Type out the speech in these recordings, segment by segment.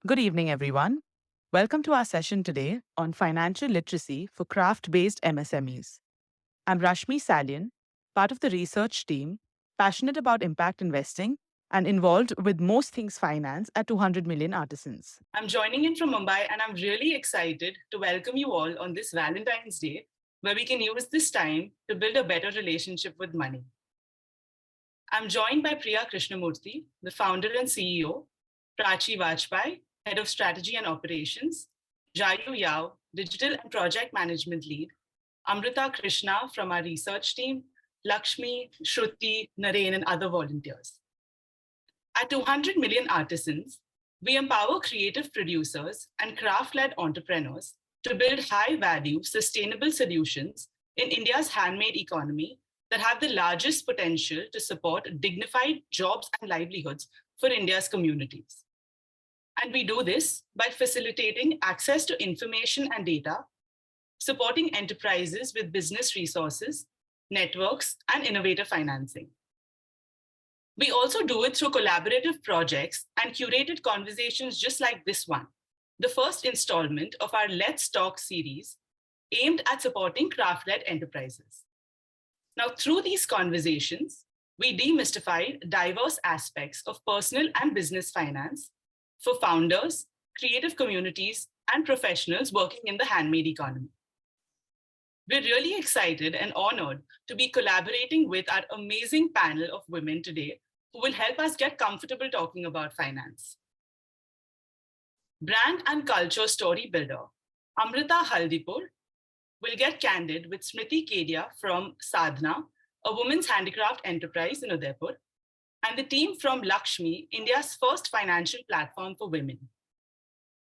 Good evening, everyone. Welcome to our session today on financial literacy for craft-based MSMEs. I'm Rashmi Salian, part of the research team, passionate about impact investing and involved with most things finance at 200 million artisans. I'm joining in from Mumbai and I'm really excited to welcome you all on this Valentine's Day, where we can use this time to build a better relationship with money. I'm joined by Priya Krishnamurthy, the founder and CEO, Prachi Vajpayee, Head of Strategy and Operations, Jayu Yao, Digital and Project Management Lead, Amrita Krishna from our research team, Lakshmi, Shruti, Naren, and other volunteers. At 200 million artisans, we empower creative producers and craft-led entrepreneurs to build high-value, sustainable solutions in India's handmade economy that have the largest potential to support dignified jobs and livelihoods for India's communities. And we do this by facilitating access to information and data, supporting enterprises with business resources, networks, and innovative financing. We also do it through collaborative projects and curated conversations just like this one, the first installment of our LetsTalk series aimed at supporting craft-led enterprises. Now, through these conversations, we demystified diverse aspects of personal and business finance for founders, creative communities, and professionals working in the handmade economy. We're really excited and honored to be collaborating with our amazing panel of women today who will help us get comfortable talking about finance. Brand and culture story builder, Amrita Haldipur, will get candid with Smriti Kedia from Sadhana, a women's handicraft enterprise in Udaipur, and the team from LXME, India's first financial platform for women.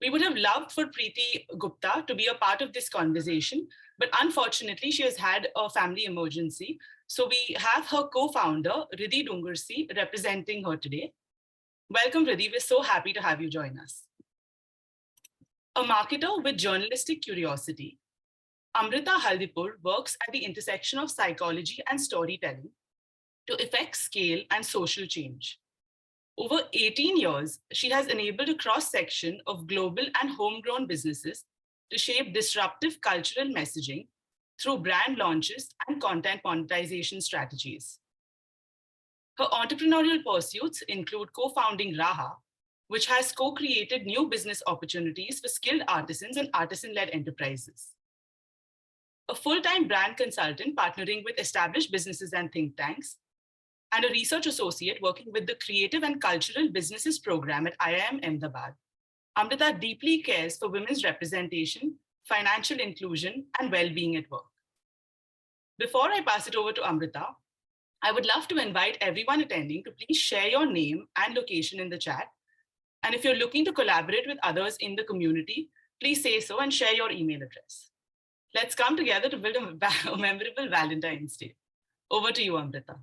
We would have loved for Priti Gupta to be a part of this conversation, but unfortunately, she has had a family emergency. So we have her co-founder, Ridhi Doongursee, representing her today. Welcome, Ridhi. We're so happy to have you join us. A marketer with journalistic curiosity, Amrita Haldipur works at the intersection of psychology and storytelling to effect scale and social change. Over 18 years, she has enabled a cross-section of global and homegrown businesses to shape disruptive cultural messaging through brand launches and content monetization strategies. Her entrepreneurial pursuits include co-founding Raha, which has co-created new business opportunities for skilled artisans and artisan-led enterprises. A full-time brand consultant partnering with established businesses and think tanks, and a research associate working with the Creative and Cultural Businesses program at IIM Ahmedabad. Amrita deeply cares for women's representation, financial inclusion, and well-being at work. Before I pass it over to Amrita, I would love to invite everyone attending to please share your name and location in the chat. And if you're looking to collaborate with others in the community, please say so and share your email address. Let's come together to build a memorable Valentine's Day. Over to you, Amrita.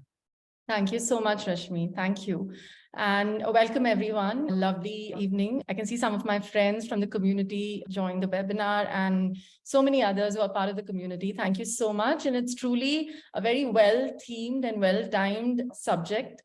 Thank you so much, Rashmi. Thank you. And welcome, everyone. Lovely evening. I can see some of my friends from the community join the webinar and so many others who are part of the community. Thank you so much. And it's truly a very well-themed and well-timed subject,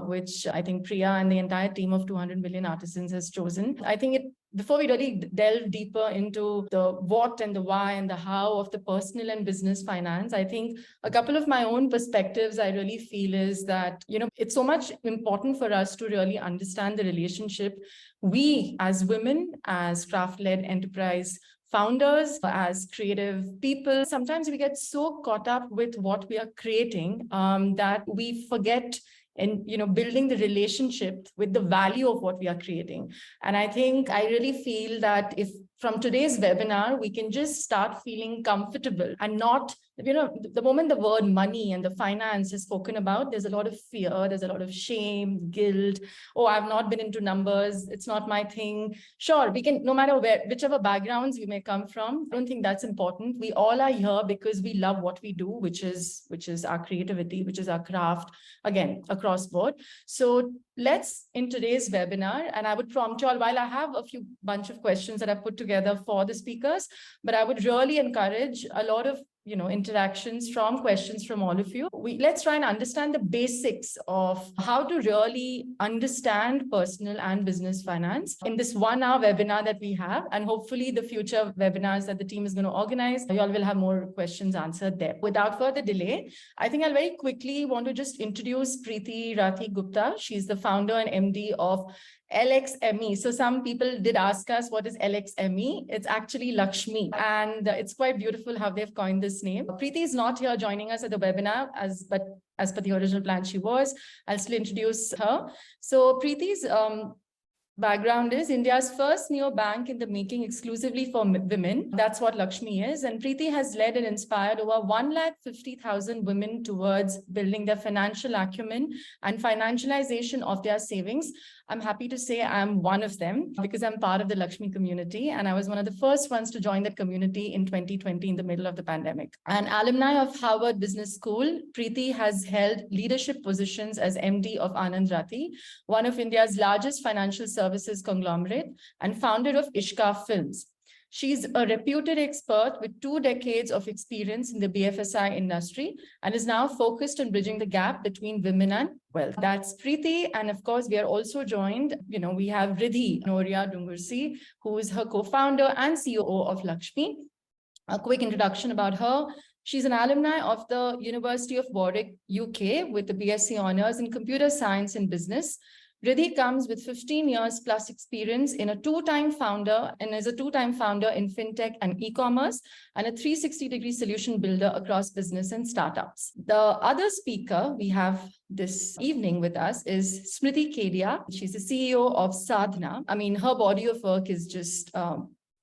which I think Priya and the entire team of 200 million artisans has chosen. I think before we really delve deeper into the what and the why and the how of the personal and business finance, I think a couple of my own perspectives I really feel is that, it's so much important for us to really understand the relationship we as women, as craft-led enterprise founders, as creative people, sometimes we get so caught up with what we are creating that we forget in building the relationship with the value of what we are creating. And I think I really feel that if from today's webinar, we can just start feeling comfortable and not, the moment the word money and the finance is spoken about, there's a lot of fear, there's a lot of shame, guilt. Oh, I've not been into numbers. It's not my thing. Sure, we can, no matter whichever backgrounds we may come from, I don't think that's important. We all are here because we love what we do, which is our creativity, which is our craft, again, across board. So in today's webinar, and I would prompt you all, while I have a bunch of questions that I've put together for the speakers, but I would really encourage a lot of interactions from questions from all of you. Let's try and understand the basics of how to really understand personal and business finance in this 1 hour webinar that we have. And hopefully the future webinars that the team is going to organize, you all will have more questions answered there. Without further delay, I think I'll very quickly want to just introduce Priti Rathi Gupta. She's the founder and MD of LXME. So some people did ask us, what is LXME? It's actually Lakshmi. And it's quite beautiful how they've coined this name. Priti is not here joining us at the webinar, but as per the original plan, she was. I'll still introduce her. So Priti's background is India's first neobank in the making exclusively for women. That's what Lakshmi is. And Prithi has led and inspired over 150,000 women towards building their financial acumen and financialization of their savings. I'm happy to say I'm one of them because I'm part of the Lakshmi community. And I was one of the first ones to join that community in 2020 in the middle of the pandemic. An alumni of Harvard Business School, Prithi has held leadership positions as MD of Anand Rathi, one of India's largest financial services conglomerate, and founder of Ishka Films. She's a reputed expert with 2 decades of experience in the BFSI industry and is now focused on bridging the gap between women and wealth. That's Prithi. And of course, we are also joined, we have Ridhi, Kanoria, Doongursee, who is her co-founder and CEO of Lakshmi. A quick introduction about her. She's an alumni of the University of Warwick, UK, with the BSc Honours in Computer Science and Business. Ridhi comes with 15 years plus experience in is a two-time founder in fintech and e-commerce and a 360-degree solution builder across business and startups. The other speaker we have this evening with us is Smriti Kedia. She's the CEO of Sadhana. I mean, her body of work is just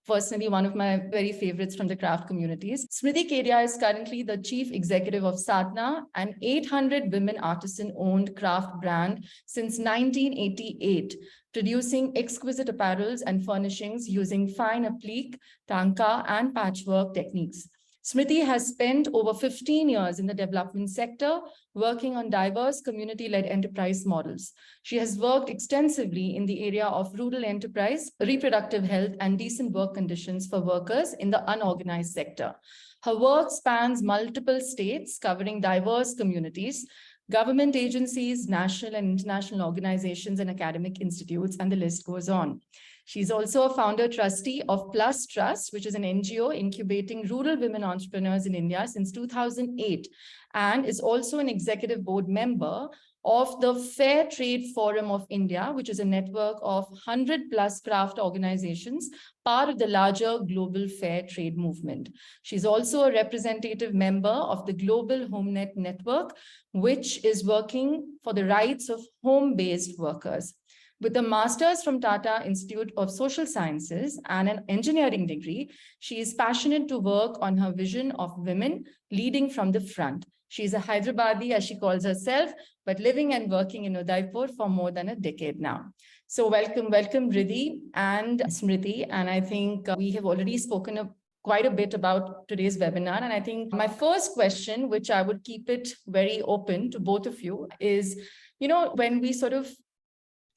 personally one of my very favorites from the craft communities. Smriti Kedia is currently the chief executive of Sadhana, an 800 women artisan-owned craft brand since 1988, producing exquisite apparels and furnishings using fine applique, tanka, and patchwork techniques. Smriti has spent over 15 years in the development sector, working on diverse community-led enterprise models. She has worked extensively in the area of rural enterprise, reproductive health, and decent work conditions for workers in the unorganized sector. Her work spans multiple states, covering diverse communities, government agencies, national and international organizations, and academic institutes, and the list goes on. She's also a founder trustee of Plus Trust, which is an NGO incubating rural women entrepreneurs in India since 2008, and is also an executive board member of the Fair Trade Forum of India, which is a network of 100 plus craft organizations, part of the larger global fair trade movement. She's also a representative member of the Global HomeNet Network, which is working for the rights of home-based workers. With a master's from Tata Institute of Social Sciences and an engineering degree, she is passionate to work on her vision of women leading from the front. She's a Hyderabadi, as she calls herself, but living and working in Udaipur for more than a decade now. So welcome Ridhi and Smriti. And I think we have already spoken quite a bit about today's webinar. And I think my first question, which I would keep it very open to both of you, is, when we sort of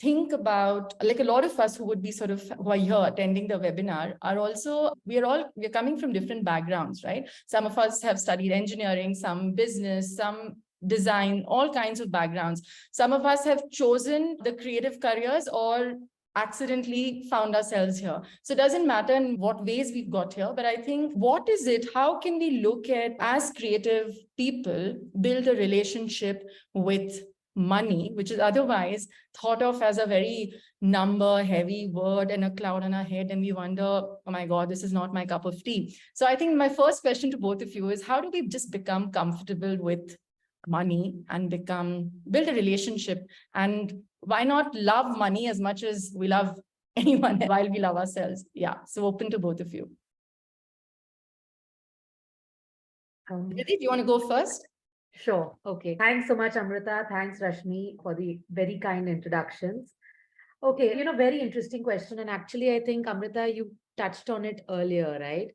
think about, like a lot of us who are here attending the webinar are also, we're coming from different backgrounds, right? Some of us have studied engineering, some business, some design, all kinds of backgrounds. Some of us have chosen the creative careers or accidentally found ourselves here. So it doesn't matter in what ways we've got here, but I think what is it, how can we look at, as creative people, build a relationship with money, which is otherwise thought of as a very number heavy word and a cloud on our head, and we wonder, oh my God, this is not my cup of tea. So I think my first question to both of you is, how do we just become comfortable with money and build a relationship, and why not love money as much as we love anyone while we love ourselves? Yeah, so open to both of you. Ridhi, do you want to go first? Sure. Okay. Thanks so much, Amrita. Thanks, Rashmi, for the very kind introductions. Okay, very interesting question. And actually, I think, Amrita, you touched on it earlier, right?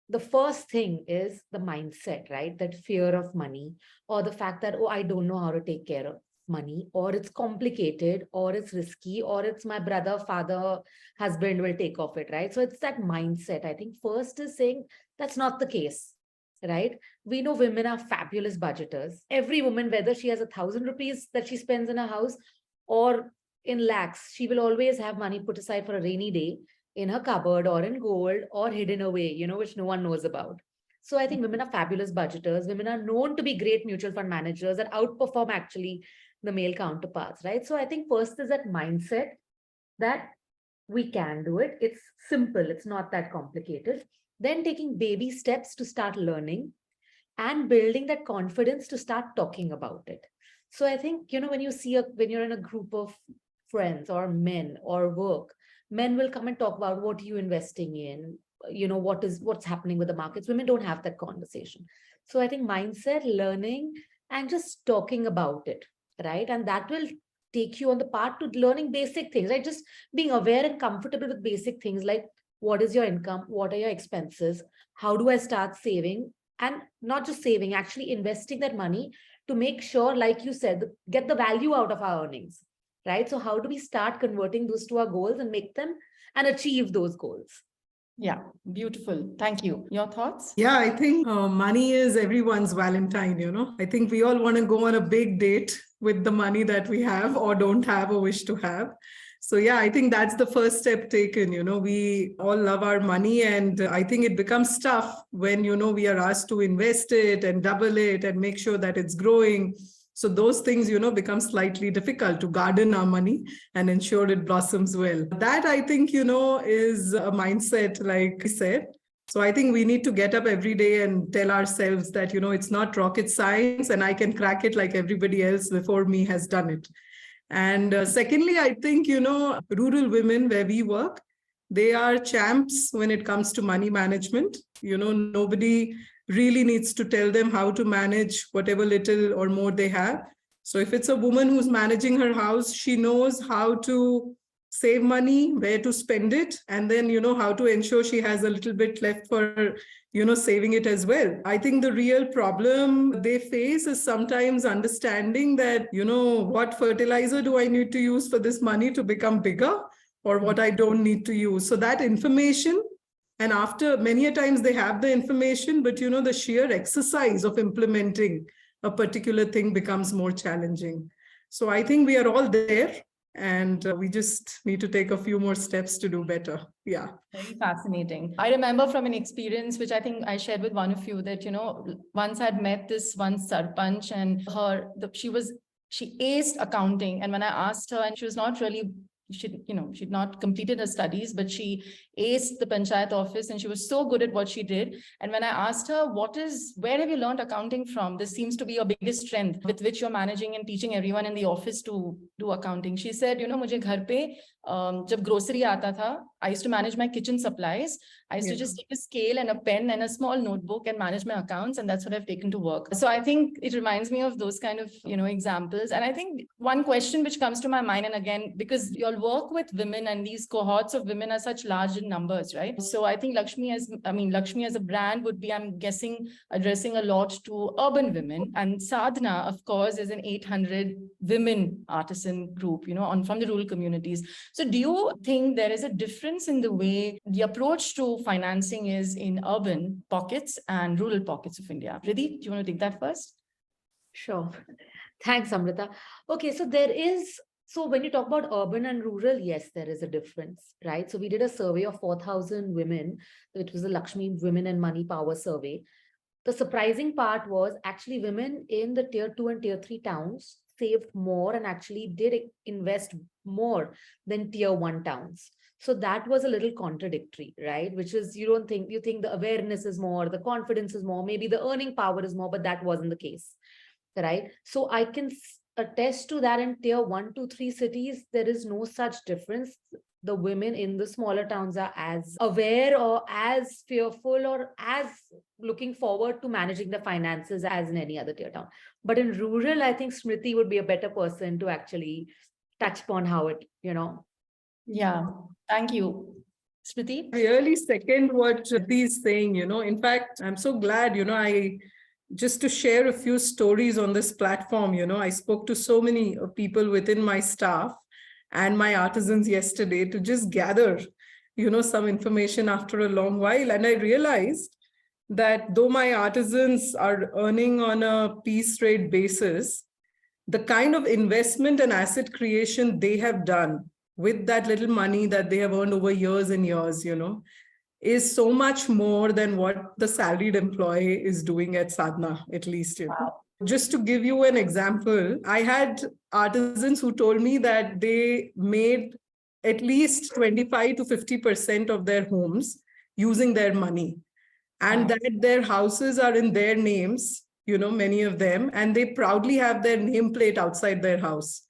The first thing is the mindset, right? That fear of money, or the fact that, oh, I don't know how to take care of money, or it's complicated, or it's risky, or it's my brother, father, husband will take off it, right? So it's that mindset. I think first is saying that's not the case, right? We know women are fabulous budgeters. Every woman, whether she has 1,000 rupees that she spends in a house or in lakhs, she will always have money put aside for a rainy day in her cupboard or in gold or hidden away, which no one knows about. So I think women are fabulous budgeters. Women are known to be great mutual fund managers that outperform actually the male counterparts, right? So I think first is that mindset that we can do it. It's simple, it's not that complicated. Then taking baby steps to start learning and building that confidence to start talking about it. So I think, when you see when you're in a group of friends or men or work, men will come and talk about what are you investing in, what's happening with the markets. Women don't have that conversation. So I think mindset, learning, and just talking about it, right? And that will take you on the path to learning basic things, right? Just being aware and comfortable with basic things like what is your income, what are your expenses, how do I start saving, and not just saving, actually investing that money to make sure, like you said, get the value out of our earnings, right? So how do we start converting those to our goals and make them and achieve those goals? Yeah, beautiful. Thank you. Your thoughts? Yeah, I think money is everyone's Valentine, I think we all want to go on a big date with the money that we have or don't have or wish to have. So yeah, I think that's the first step taken. We all love our money, and I think it becomes tough when, we are asked to invest it and double it and make sure that it's growing. So those things, become slightly difficult to garden our money and ensure it blossoms well. That I think, is a mindset, like I said. So I think we need to get up every day and tell ourselves that, it's not rocket science and I can crack it like everybody else before me has done it. And secondly, I think, rural women where we work, they are champs when it comes to money management. Nobody really needs to tell them how to manage whatever little or more they have. So if it's a woman who's managing her house, she knows how to save money, where to spend it, and then, how to ensure she has a little bit left for, saving it as well. I think the real problem they face is sometimes understanding that, what fertilizer do I need to use for this money to become bigger, or what I don't need to use. So that information, and after many a times they have the information, but, the sheer exercise of implementing a particular thing becomes more challenging. So I think we are all there. And we just need to take a few more steps to do better. Yeah. Very fascinating. I remember from an experience, which I think I shared with one of you, that, once I'd met this one Sarpanch, and she aced accounting. And when I asked her, and she was not really, she'd not completed her studies, but she aced the panchayat office and she was so good at what she did. And when I asked her, where have you learned accounting from? This seems to be your biggest strength with which you're managing and teaching everyone in the office to do accounting. She said, मुझे घर पे जब grocery आता था, I used to manage my kitchen supplies. I used to just take a scale and a pen and a small notebook and manage my accounts. And that's what I've taken to work. So I think it reminds me of those kind of, examples. And I think one question which comes to my mind, and again, because you all work with women and these cohorts of women are such large in numbers, right? So I think Lakshmi as a brand would be, I'm guessing, addressing a lot to urban women. And Sadhana, of course, is an 800 women artisan group, from the rural communities. So do you think there is a difference in the way the approach to financing is in urban pockets and rural pockets of India? Ridhi, do you want to take that first? Sure. Thanks, Amrita. Okay, so when you talk about urban and rural, yes, there is a difference, right? So we did a survey of 4,000 women. It was the Lakshmi Women and Money Power Survey. The surprising part was actually women in the tier 2 and tier 3 towns saved more and actually did invest more than tier 1 towns. So that was a little contradictory, right? Which is, you think the awareness is more, the confidence is more, maybe the earning power is more, but that wasn't the case, right? So I can attest to that. In tier 1 to 3 cities, there is no such difference. The women in the smaller towns are as aware or as fearful or as looking forward to managing the finances as in any other tier town. But in rural, I think Smriti would be a better person to actually touch upon how it, Yeah, thank you. Smriti? I really second what Priti is saying, In fact, I'm so glad, I just to share a few stories on this platform. I spoke to so many people within my staff and my artisans yesterday to just gather, some information after a long while. And I realized that though my artisans are earning on a piece rate basis, the kind of investment and asset creation they have done with that little money that they have earned over years and years, is so much more than what the salaried employee is doing at Sadhna, at least. Just to give you an example, I had artisans who told me that they made at least 25 to 50% of their homes using their money, and that their houses are in their names, many of them, and they proudly have their nameplate outside their house.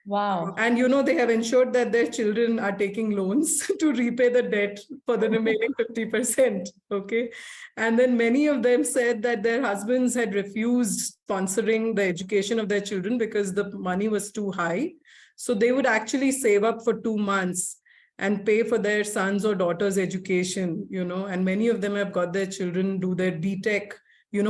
Wow. And they have ensured that their children are taking loans to repay the debt for the remaining 50%. Okay. And then many of them said that their husbands had refused sponsoring the education of their children because the money was too high. So they would actually save up for 2 months and pay for their sons or daughters' education, and many of them have got their children do their BTech,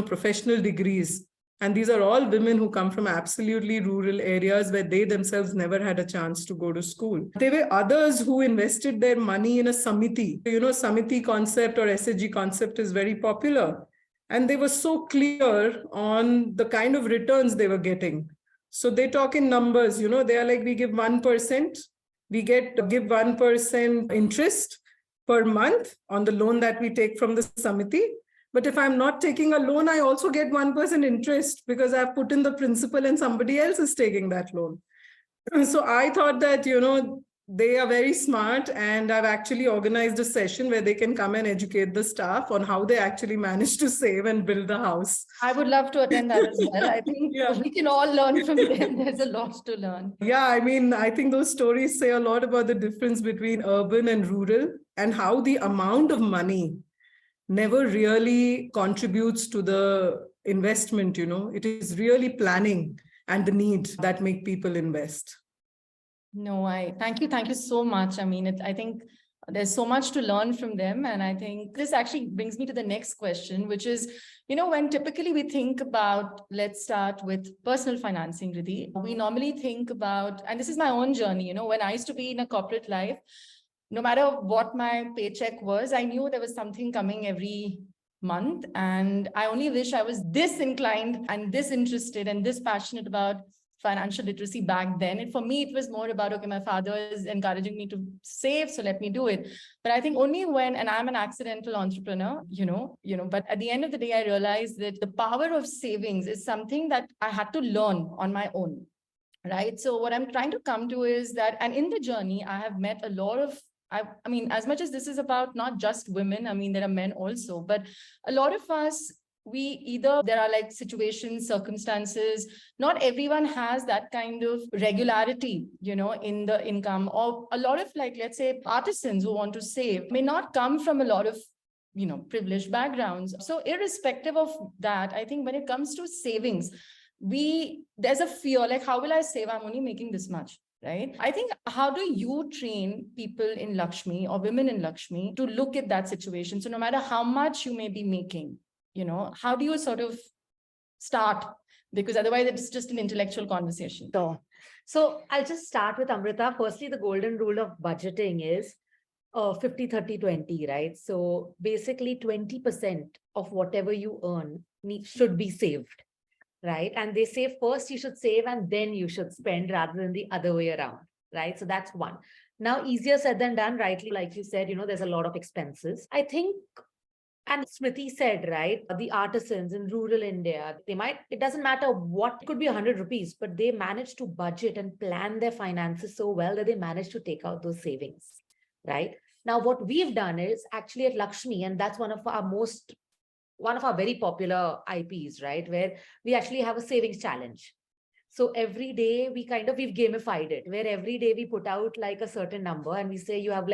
professional degrees. And these are all women who come from absolutely rural areas where they themselves never had a chance to go to school. There were others who invested their money in a samiti. Samiti concept or SHG concept is very popular. And they were so clear on the kind of returns they were getting. So they talk in numbers, they are like, we give 1%, we give 1% interest per month on the loan that we take from the samiti. But if I'm not taking a loan, I also get 1% interest because I've put in the principal and somebody else is taking that loan. So I thought that, they are very smart, and I've actually organized a session where they can come and educate the staff on how they actually manage to save and build the house. I would love to attend that as well. I think we can all learn from them. There's a lot to learn. Yeah, I think those stories say a lot about the difference between urban and rural and how the amount of money never really contributes to the investment. It is really planning and the need that make people invest. No, thank you so much. I think there's so much to learn from them. And I think this actually brings me to the next question, which is, when typically we think about, let's start with personal financing, Ridhi, we normally think about, and this is my own journey, when I used to be in a corporate life, no matter what my paycheck was, I knew there was something coming every month. And I only wish I was this inclined and this interested and this passionate about financial literacy back then. And for me, it was more about, okay, my father is encouraging me to save, so let me do it. But I think only when, and I'm an accidental entrepreneur, but at the end of the day, I realized that the power of savings is something that I had to learn on my own, right? So what I'm trying to come to is that, and in the journey, I have met a lot of, as much as this is about not just women, there are men also, but a lot of us, there are like situations, circumstances, not everyone has that kind of regularity, in the income, or a lot of, like, let's say artisans who want to save may not come from a lot of, privileged backgrounds. So irrespective of that, I think when it comes to savings, there's a fear, like, how will I save? I'm only making this much. Right? I think, how do you train people in Lakshmi or women in Lakshmi to look at that situation? So no matter how much you may be making, how do you sort of start? Because otherwise it's just an intellectual conversation. So I'll just start with Amrita. Firstly, the golden rule of budgeting is 50, 30, 20, right? So basically 20% of whatever you earn should be saved. Right. And they say first you should save and then you should spend rather than the other way around. Right. So that's one. Now, easier said than done, rightly, like you said, there's a lot of expenses. I think, and Smriti said, right, the artisans in rural India, it doesn't matter what, it could be 100 rupees, but they manage to budget and plan their finances so well that they manage to take out those savings. Right. Now, what we've done is actually at Lakshmi, and that's one of our very popular IPs, right? Where we actually have a savings challenge. So every day we've gamified it, where every day we put out like a certain number and we say you have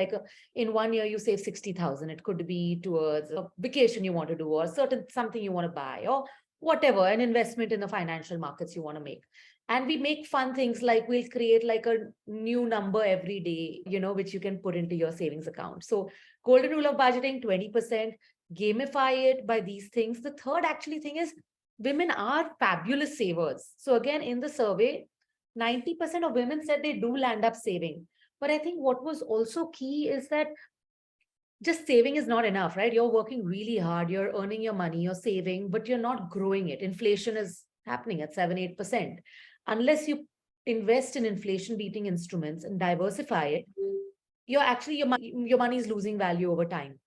in 1 year, you save 60,000. It could be towards a vacation you want to do or something you want to buy or whatever, an investment in the financial markets you want to make. And we make fun things like we'll create like a new number every day, which you can put into your savings account. So golden rule of budgeting, 20%, gamify it by these things. The third actually thing is women are fabulous savers. So again, in the survey, 90% of women said they do land up saving. But I think what was also key is that just saving is not enough, right? You're working really hard, you're earning your money, you're saving, but you're not growing it. Inflation is happening at 7-8%. Unless you invest in inflation beating instruments and diversify it, you're actually your money is losing value over time.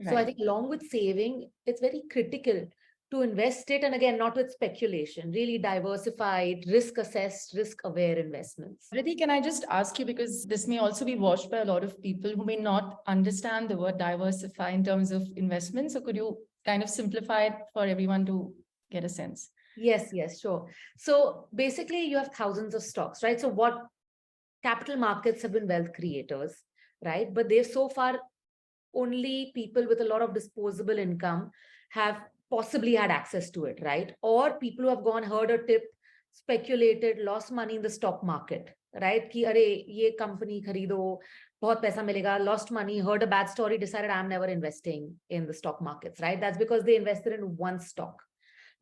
So I think along with saving, it's very critical to invest it. And again, not with speculation, really diversified, risk assessed, risk aware investments. Priti, can I just ask you, because this may also be watched by a lot of people who may not understand the word diversify in terms of investment. So could you kind of simplify it for everyone to get a sense? Yes, sure. So basically, you have thousands of stocks, right? So what capital markets have been wealth creators, right? But they've so far only people with a lot of disposable income have possibly had access to it, right? Or people who have gone, heard a tip, speculated, lost money in the stock market, right? Ki, are, ye company kharido, bahut paisa milega, lost money, heard a bad story, decided I'm never investing in the stock markets, right? That's because they invested in one stock.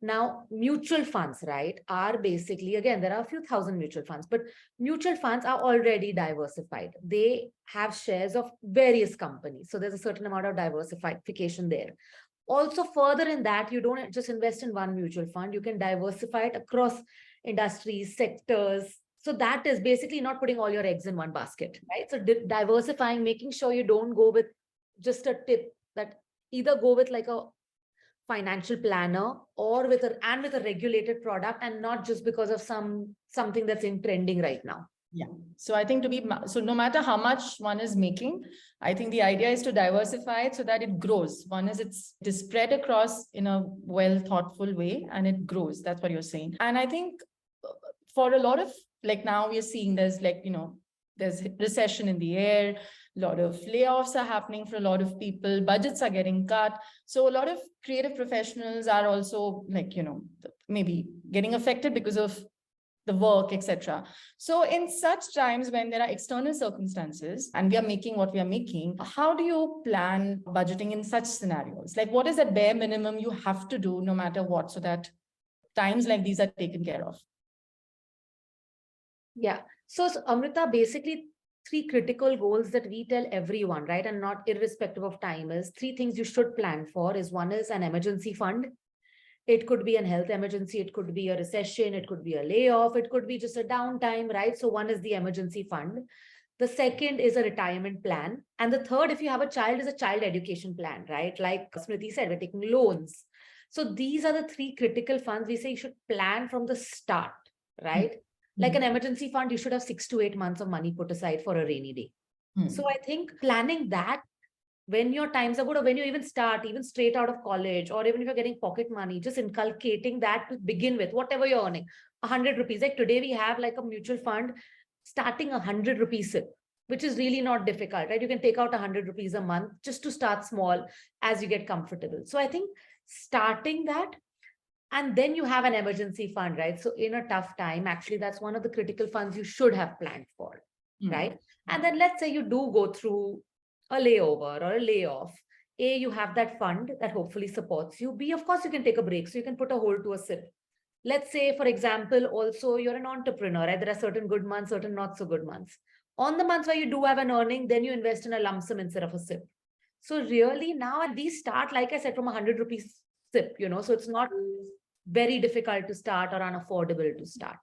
Now, mutual funds, right, are basically, again, there are a few thousand mutual funds, but mutual funds are already diversified. They have shares of various companies. So there's a certain amount of diversification there. Also, further in that, you don't just invest in one mutual fund, you can diversify it across industries, sectors. So that is basically not putting all your eggs in one basket, right? So diversifying, making sure you don't go with just a tip, that either go with like a financial planner or with a regulated product, and not just because of something that's in trending right now. Yeah. So I think so no matter how much one is making, I think the idea is to diversify it so that it grows. One is it is spread across in a well thoughtful way and it grows. That's what you're saying. And I think for a lot of, like, now we are seeing there's there's recession in the air, a lot of layoffs are happening for a lot of people, budgets are getting cut. So a lot of creative professionals are also maybe getting affected because of the work, etc. So in such times when there are external circumstances and we are making what we are making, how do you plan budgeting in such scenarios? Like, what is that bare minimum you have to do no matter what, so that times like these are taken care of? Yeah. So Amrita, basically 3 critical goals that we tell everyone, right? And not irrespective of time, is 3 things you should plan for. Is one is an emergency fund. It could be an health emergency, it could be a recession, it could be a layoff, it could be just a downtime, right? So one is the emergency fund. The second is a retirement plan. And the third, if you have a child, is a child education plan, right? Like Smriti said, we're taking loans. So these are the 3 critical funds we say you should plan from the start, right? Mm-hmm. Like an emergency fund, you should have 6 to 8 months of money put aside for a rainy day. Mm-hmm. So I think planning that when your times are good, or when you even start, even straight out of college, or even if you're getting pocket money, just inculcating that to begin with, whatever you're earning, 100 rupees. Like today we have like a mutual fund starting 100 rupees SIP, which is really not difficult, right? You can take out 100 rupees a month just to start small as you get comfortable. So I think starting that, and then you have an emergency fund, right? So in a tough time, actually, that's one of the critical funds you should have planned for, right? And then let's say you do go through a layover or a layoff. A, you have that fund that hopefully supports you. B, of course, you can take a break. So you can put a hold to a SIP. Let's say, for example, also you're an entrepreneur, right? There are certain good months, certain not so good months. On the months where you do have an earning, then you invest in a lump sum instead of a SIP. So really now, and these start, like I said, from 100 rupees SIP, so it's not very difficult to start or unaffordable to start.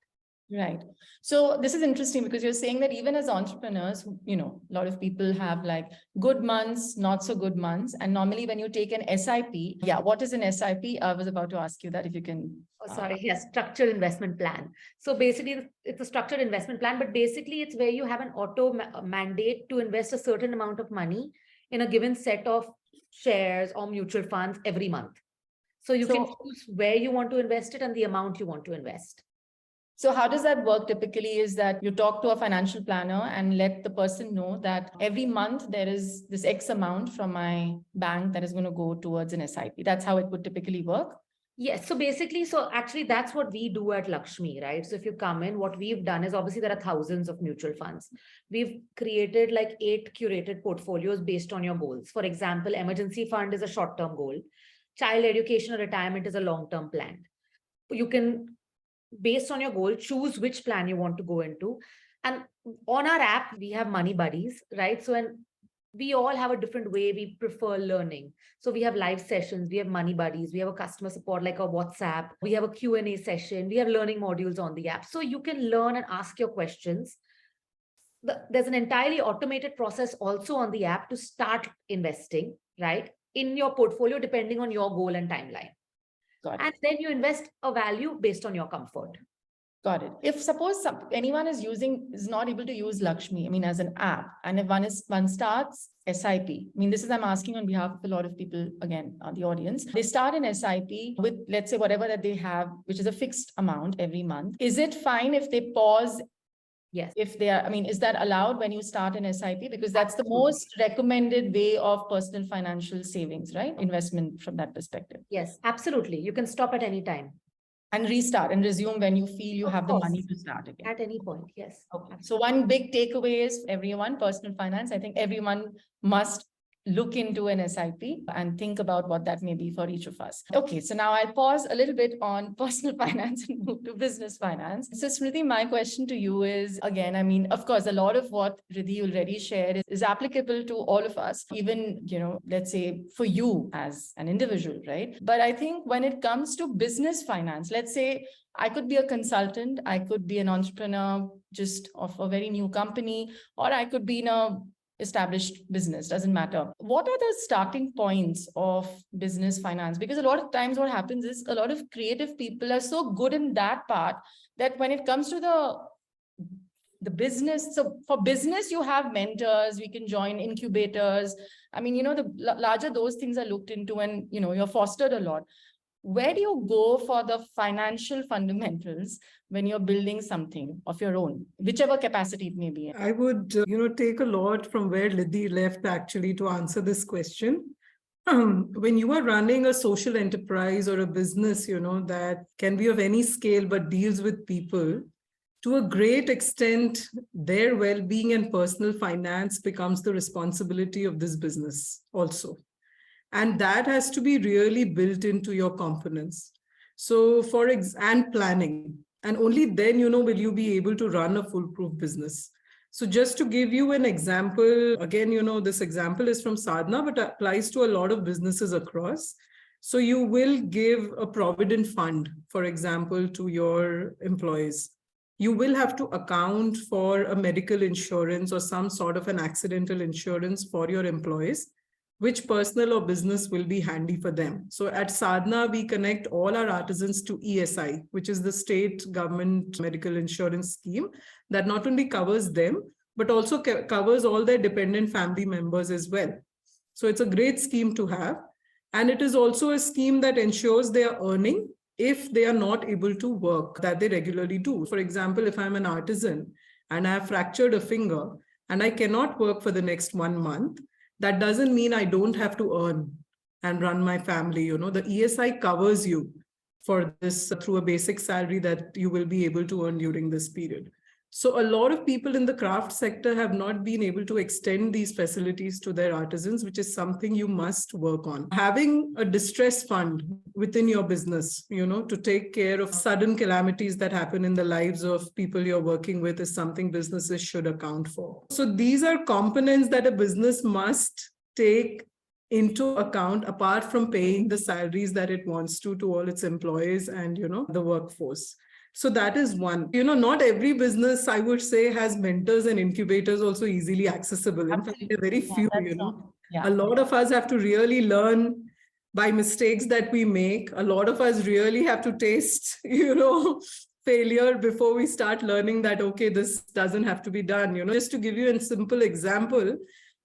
Right. So this is interesting because you're saying that even as entrepreneurs, a lot of people have like good months, not so good months. And normally when you take an SIP, what is an SIP? I was about to ask you that, if you can. Oh, sorry. Yes, structured investment plan. So basically it's a structured investment plan, but basically it's where you have an auto mandate to invest a certain amount of money in a given set of shares or mutual funds every month. So you can choose where you want to invest it and the amount you want to invest. So how does that work typically? Is that you talk to a financial planner and let the person know that every month there is this X amount from my bank that is going to go towards an SIP. That's how it would typically work? Yes. So basically, actually that's what we do at LXME, right? So if you come in, what we've done is, obviously there are thousands of mutual funds. We've created like 8 curated portfolios based on your goals. For example, emergency fund is a short-term goal. Child education or retirement is a long-term plan. You can, based on your goal, choose which plan you want to go into. And on our app, we have money buddies, right? So, and we all have a different way we prefer learning. So we have live sessions, we have money buddies, we have a customer support like a WhatsApp, we have a Q&A session, we have learning modules on the app. So you can learn and ask your questions. There's an entirely automated process also on the app to start investing, right, in your portfolio, depending on your goal and timeline. Got And it. then you invest a value based on your comfort. Got it. If suppose anyone is not able to use Lakshmi, I mean, as an app, and if one starts SIP, I mean, this is, I'm asking on behalf of a lot of people, again, the audience, they start an SIP with, let's say, whatever that they have, which is a fixed amount every month. Is it fine if they pause? Yes. If they are, I mean, is that allowed when you start an SIP? Because that's the Absolutely. most recommended way of personal financial savings, right? Investment from that perspective. Yes, absolutely. You can stop at any time. And restart and resume when you feel you Of have the course. money to start again. At any point, yes. Okay. So one big takeaway is everyone, personal finance, I think everyone must look into an SIP and think about what that may be for each of us. Okay, so now I'll pause a little bit on personal finance and move to business finance. So Smriti, my question to you is, again, I mean, of course, a lot of what Ridhi already shared is applicable to all of us, even, let's say for you as an individual, right? But I think when it comes to business finance, let's say I could be a consultant, I could be an entrepreneur just of a very new company, or I could be in a established business, doesn't matter. What are the starting points of business finance? Because a lot of times what happens is a lot of creative people are so good in that part that when it comes to the business, so for business, you have mentors, we can join incubators. I mean, the larger those things are looked into and, you're fostered a lot. Where do you go for the financial fundamentals when you're building something of your own, whichever capacity it may be? I would, take a lot from where Ridhi left actually to answer this question. When you are running a social enterprise or a business, that can be of any scale but deals with people, to a great extent, their well-being and personal finance becomes the responsibility of this business also. And that has to be really built into your components. So and planning. And only then, will you be able to run a foolproof business. So just to give you an example, again, this example is from Sadhana, but applies to a lot of businesses across. So you will give a provident fund, for example, to your employees. You will have to account for a medical insurance or some sort of an accidental insurance for your employees, which personal or business will be handy for them. So at Sadhana, we connect all our artisans to ESI, which is the state government medical insurance scheme that not only covers them, but also covers all their dependent family members as well. So it's a great scheme to have. And it is also a scheme that ensures they are earning if they are not able to work that they regularly do. For example, if I'm an artisan and I have fractured a finger and I cannot work for the next 1 month, that doesn't mean I don't have to earn and run my family. The ESI covers you for this through a basic salary that you will be able to earn during this period. So a lot of people in the craft sector have not been able to extend these facilities to their artisans, which is something you must work on. Having a distress fund within your business, to take care of sudden calamities that happen in the lives of people you're working with is something businesses should account for. So these are components that a business must take into account apart from paying the salaries that it wants to all its employees and, the workforce. So that is one. Not every business, I would say, has mentors and incubators also easily accessible. In fact, there are very few, Yeah. A lot of us have to really learn by mistakes that we make. A lot of us really have to taste, failure before we start learning that, okay, this doesn't have to be done. Just to give you a simple example,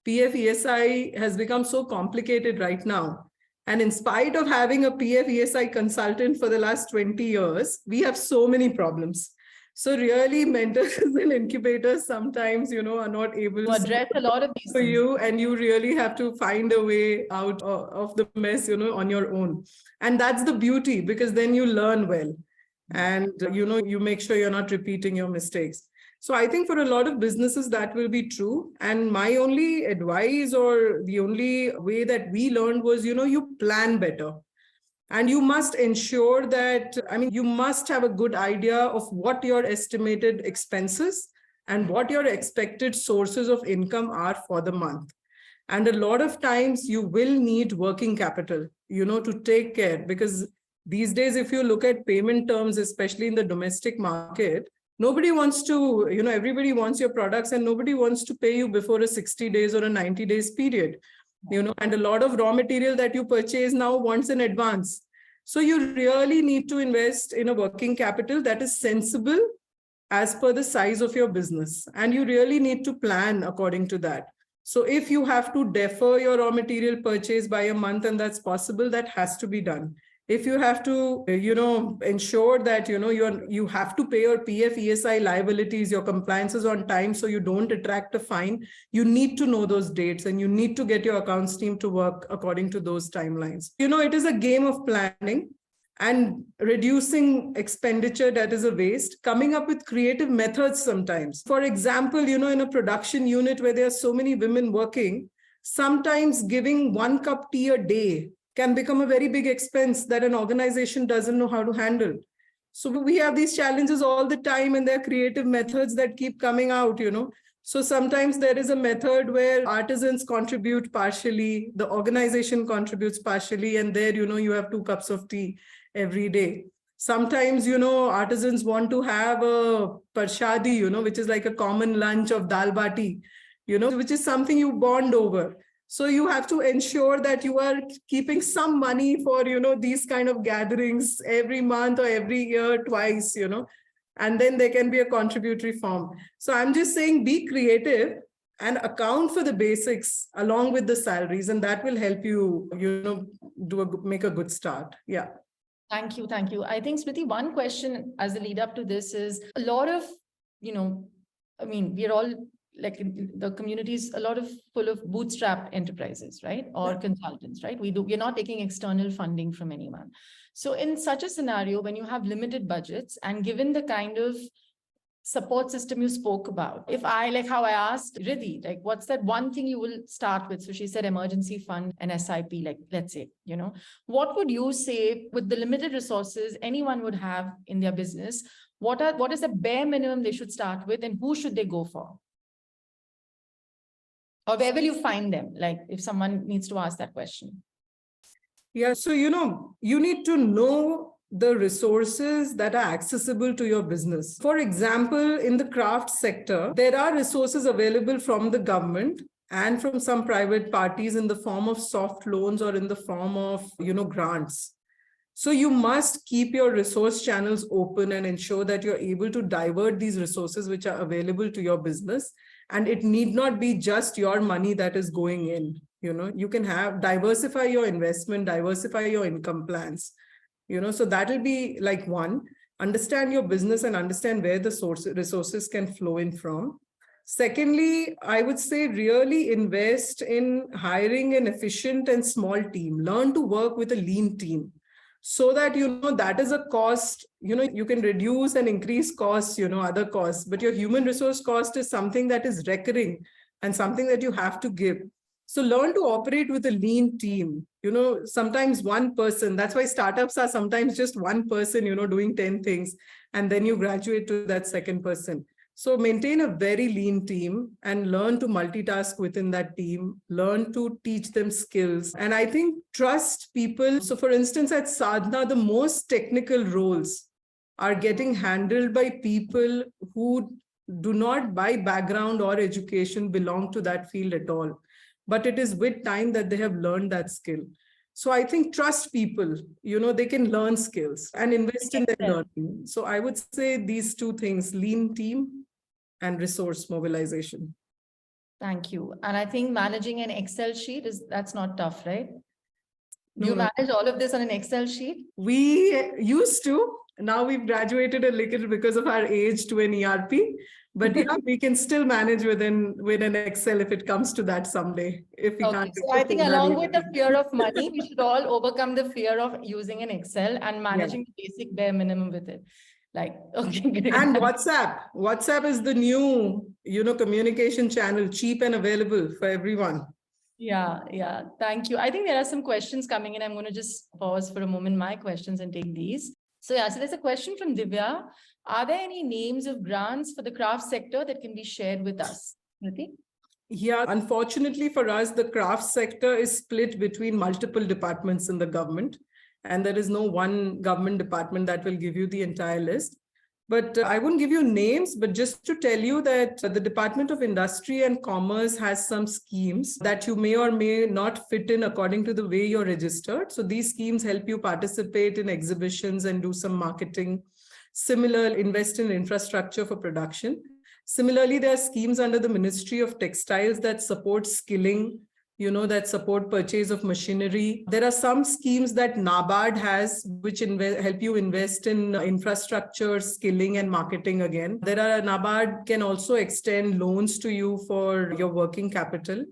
PFESI has become so complicated right now. And in spite of having a PFESI consultant for the last 20 years, we have so many problems. So really mentors and incubators sometimes, are not able to address a lot of these for things. you, and you really have to find a way out of the mess, on your own. And that's the beauty, because then you learn well and, you make sure you're not repeating your mistakes. So I think for a lot of businesses, that will be true. And my only advice or the only way that we learned was, you plan better. And you must ensure that, you must have a good idea of what your estimated expenses and what your expected sources of income are for the month. And a lot of times you will need working capital, to take care, because these days, if you look at payment terms, especially in the domestic market, nobody wants to, everybody wants your products and nobody wants to pay you before a 60 days or a 90 days period, and a lot of raw material that you purchase now wants in advance. So you really need to invest in a working capital that is sensible as per the size of your business. And you really need to plan according to that. So if you have to defer your raw material purchase by a month and that's possible, that has to be done. If you have to, ensure that, you have to pay your PF, ESI liabilities, your compliances on time, so you don't attract a fine, you need to know those dates and you need to get your accounts team to work according to those timelines. It is a game of planning and reducing expenditure that is a waste, coming up with creative methods sometimes. For example, in a production unit where there are so many women working, sometimes giving 1 cup tea a day can become a very big expense that an organization doesn't know how to handle. So we have these challenges all the time, and there are creative methods that keep coming out, So sometimes there is a method where artisans contribute partially, the organization contributes partially, and there, you have 2 cups of tea every day. Sometimes, artisans want to have a parshadi, which is like a common lunch of dal bati, which is something you bond over. So you have to ensure that you are keeping some money for, these kind of gatherings every month or every year, twice, and then there can be a contributory form. So I'm just saying, be creative and account for the basics along with the salaries, and that will help you, make a good start. Yeah. Thank you. Thank you. I think, Smriti, one question as a lead up to this is a lot of, we're all like the communities, a lot of full of bootstrap enterprises, right? Or consultants, right? We're not taking external funding from anyone. So in such a scenario, when you have limited budgets and given the kind of support system you spoke about, if I, like how I asked Ridhi, like what's that one thing you will start with? So she said emergency fund and SIP, like let's say, what would you say with the limited resources anyone would have in their business? What is the bare minimum they should start with, and who should they go for? Or where will you find them? Like if someone needs to ask that question. Yeah, so, you need to know the resources that are accessible to your business. For example, in the craft sector, there are resources available from the government and from some private parties in the form of soft loans or in the form of, grants. So you must keep your resource channels open and ensure that you're able to divert these resources which are available to your business. And it need not be just your money that is going in. You can diversify your investment, diversify your income plans. So that will be like one. Understand your business and understand where the resources can flow in from. Secondly, I would say really invest in hiring an efficient and small team. Learn to work with a lean team, so that, that is a cost, you can reduce and increase costs, other costs, but your human resource cost is something that is recurring and something that you have to give. So learn to operate with a lean team. Sometimes one person, that's why startups are sometimes just one person, doing 10 things, and then you graduate to that second person. So maintain a very lean team and learn to multitask within that team, learn to teach them skills. And I think trust people. So for instance, at Sadhana, the most technical roles are getting handled by people who do not by background or education belong to that field at all. But it is with time that they have learned that skill. So I think trust people, they can learn skills and invest in their learning. So I would say these two things, lean team and resource mobilization. Thank you. And I think managing an Excel sheet that's not tough, right? No, you manage all of this on an Excel sheet? We used to. Now we've graduated a little because of our age to an ERP. But yeah, we can still manage with an Excel if it comes to that someday. If we can't. So I think along with the fear of money, we should all overcome the fear of using an Excel and managing the basic bare minimum with it. Like, okay, great. And WhatsApp is the new, communication channel, cheap and available for everyone. Yeah. Thank you. I think there are some questions coming in. I'm going to just pause for a moment, my questions, and take these. So there's a question from Divya. Are there any names of grants for the craft sector that can be shared with us? Priti? Yeah, unfortunately for us, the craft sector is split between multiple departments in the government, and there is no one government department that will give you the entire list. But I won't give you names, but just to tell you that the Department of Industry and Commerce has some schemes that you may or may not fit in according to the way you're registered. So these schemes help you participate in exhibitions and do some marketing. Similar, invest in infrastructure for production. Similarly, there are schemes under the Ministry of Textiles that support skilling, that support purchase of machinery. There are some schemes that NABARD has, which help you invest in infrastructure, skilling, and marketing again. NABARD can also extend loans to you for your working capital.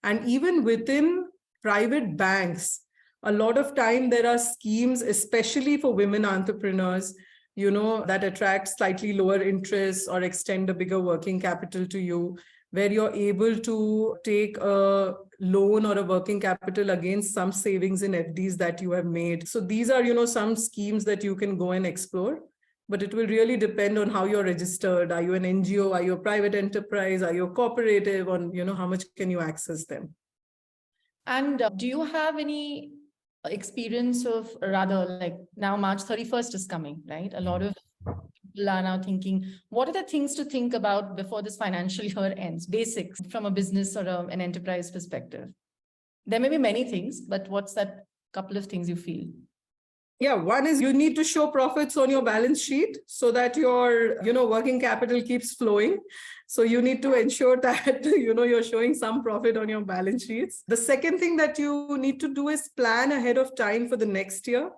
And even within private banks, a lot of time there are schemes, especially for women entrepreneurs, that attract slightly lower interest or extend a bigger working capital to you, where you're able to take a loan or a working capital against some savings in FDs that you have made. So these are, some schemes that you can go and explore, but it will really depend on how you're registered. Are you an NGO? Are you a private enterprise? Are you a cooperative? On, how much can you access them? And do you have any experience of, rather, like now March 31st is coming, right? A lot of people are now thinking, what are the things to think about before this financial year ends? Basics from a business or an enterprise perspective. There may be many things, but what's that couple of things you feel? Yeah, one is you need to show profits on your balance sheet so that your, working capital keeps flowing. So you need to ensure that, you're showing some profit on your balance sheets. The second thing that you need to do is plan ahead of time for the next year.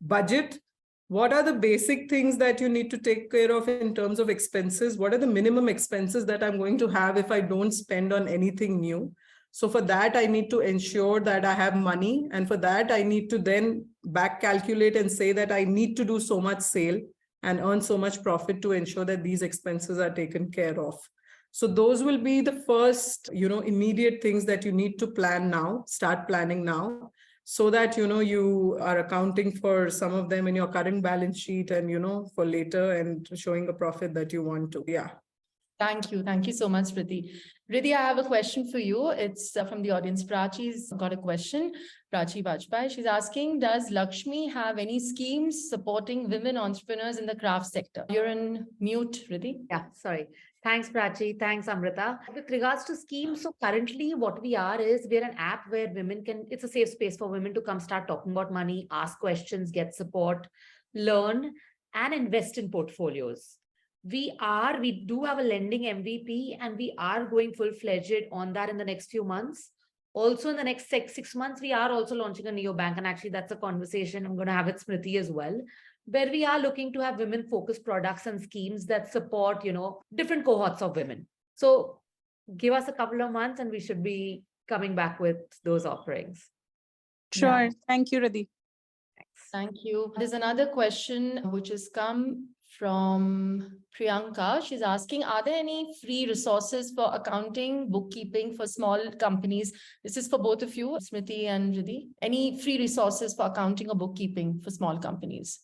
Budget. What are the basic things that you need to take care of in terms of expenses? What are the minimum expenses that I'm going to have if I don't spend on anything new? So for that, I need to ensure that I have money. And for that, I need to then back calculate and say that I need to do so much sale and earn so much profit to ensure that these expenses are taken care of. So those will be the first, immediate things that you need to plan now, start planning now, so that, you are accounting for some of them in your current balance sheet and, for later and showing a profit that you want to. Yeah. Thank you. Thank you so much, Priti. Ridhi, I have a question for you. It's from the audience. Prachi's got a question. Prachi Bajpai. She's asking, does Lakshmi have any schemes supporting women entrepreneurs in the craft sector? You're in mute, Ridhi. Yeah, sorry. Thanks, Prachi. Thanks, Amrita. With regards to schemes, so currently what we are is we're an app where women it's a safe space for women to come start talking about money, ask questions, get support, learn, and invest in portfolios. We do have a lending MVP, and we are going full-fledged on that in the next few months. Also, in the next 6 months, we are also launching a Neobank, and actually that's a conversation I'm going to have with Smriti as well, where we are looking to have women-focused products and schemes that support, different cohorts of women. So give us a couple of months and we should be coming back with those offerings. Sure. Yeah. Thank you, Ridhi. Thanks. Thank you. There's another question which has come from Priyanka. She's asking, are there any free resources for accounting, bookkeeping for small companies? This is for both of you, Smriti and Ridhi. Any free resources for accounting or bookkeeping for small companies?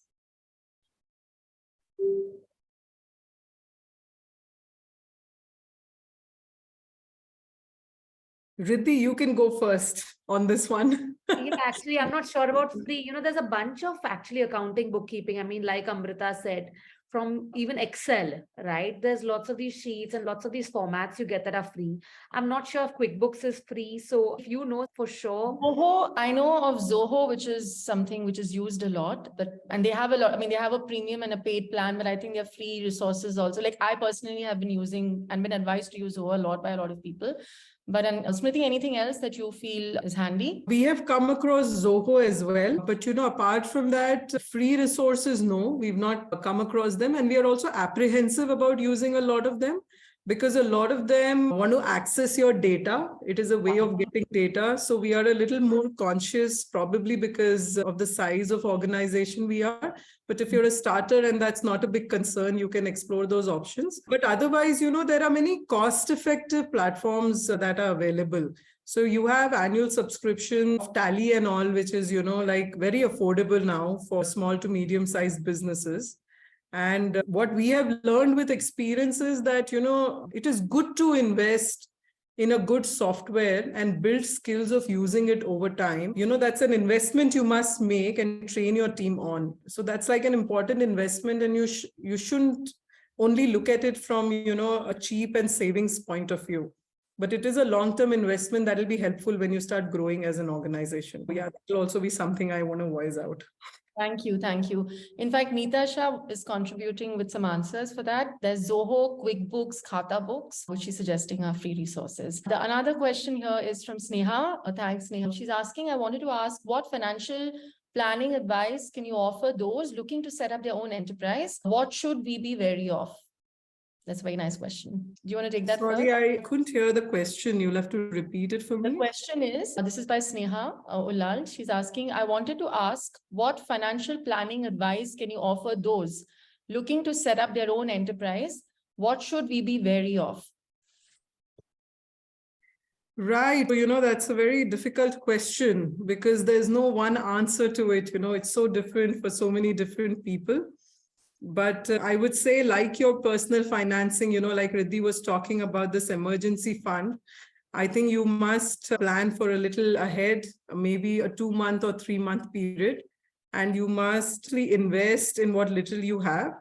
Ridhi, you can go first on this one. Yeah, actually, I'm not sure about free. There's a bunch of actually accounting, bookkeeping. I mean, like Amrita said, from even Excel, right? There's lots of these sheets and lots of these formats you get that are free. I'm not sure if QuickBooks is free. So if you know for sure. Zoho, I know of Zoho, which is something which is used a lot, and they have a lot. I mean, they have a premium and a paid plan, but I think they have free resources also. Like I personally have been using and been advised to use Zoho a lot by a lot of people. But Smriti, anything else that you feel is handy? We have come across Zoho as well, but apart from that, free resources, no, we've not come across them. And we are also apprehensive about using a lot of them because a lot of them want to access your data. It is a way of getting data. So we are a little more conscious, probably because of the size of organization we are. But if you're a starter and that's not a big concern, you can explore those options. But otherwise, there are many cost-effective platforms that are available. So you have annual subscription of Tally and all, which is, like very affordable now for small to medium sized businesses. And what we have learned with experience is that, it is good to invest in a good software and build skills of using it over time. That's an investment you must make and train your team on. So that's like an important investment, and you shouldn't only look at it from, a cheap and savings point of view. But it is a long-term investment that will be helpful when you start growing as an organization. Yeah, that will also be something I want to voice out. Thank you. Thank you. In fact, Neeta Shah is contributing with some answers for that. There's Zoho, QuickBooks, Khata Books, which she's suggesting are free resources. Another question here is from Sneha. Thanks, Sneha. She's asking, I wanted to ask, what financial planning advice can you offer those looking to set up their own enterprise? What should we be wary of? That's a very nice question. Do you want to take that Sorry, first? I couldn't hear the question. You'll have to repeat it for me. The question is, this is by Sneha Ulal. She's asking, I wanted to ask, what financial planning advice can you offer those looking to set up their own enterprise? What should we be wary of? Right. That's a very difficult question because there's no one answer to it. It's so different for so many different people. But I would say, like your personal financing, like Ridhi was talking about this emergency fund, I think you must plan for a little ahead, maybe a 2-month or 3-month period, and you must invest in what little you have.